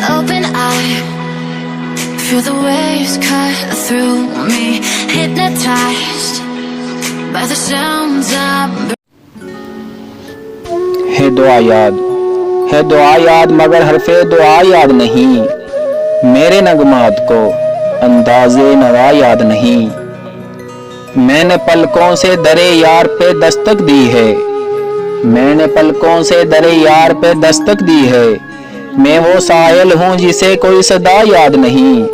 open eye, feel the waves cut through me, hypnotized by the sounds I'm ہے دعا یاد مگر حرف دعا یاد نہیں، میرے نغمات کو انداز نوا یاد نہیں۔ میں نے پلکوں سے درے یار پہ دستک دی ہے، میں نے پلکوں سے درے یار پہ دستک دی ہے، میں وہ سائل ہوں جسے کوئی صدا یاد نہیں۔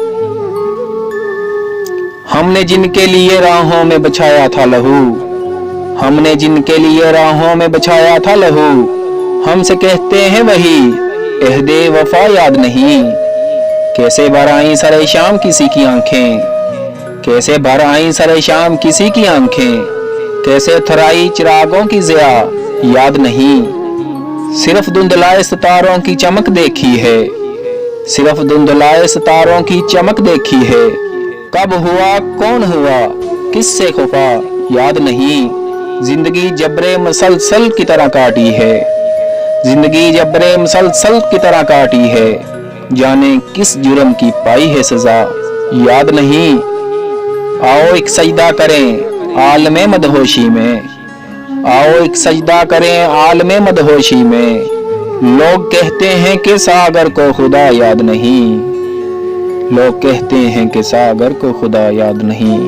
ہم نے جن کے لیے راہوں میں بچھایا تھا لہو، ہم نے جن کے لیے راہوں میں بچھایا تھا لہو، ہم سے کہتے ہیں وہی عہد وفا یاد نہیں۔ کیسے بھر آئیں سر شام کسی کی آنکھیں، کیسے بھر آئیں سر شام کسی کی آنکھیں، کیسے تھرائی چراغوں کی ضیا یاد نہیں۔ صرف دھندلائے ستاروں کی چمک دیکھی ہے، صرف دھندلائے ستاروں کی چمک دیکھی ہے، کب ہوا کون ہوا کس سے خفا یاد نہیں۔ زندگی جبر مسلسل کی طرح کاٹی ہے، زندگی جبر مسلسل کی طرح کاٹی ہے، جانے کس جرم کی پائی ہے سزا یاد نہیں۔ آؤ ایک سجدہ کریں عالم مدہوشی میں، آؤ ایک سجدہ کریں عالم مدہوشی میں، لوگ کہتے ہیں کہ ساگر کو خدا یاد نہیں، لوگ کہتے ہیں کہ ساگر کو خدا یاد نہیں۔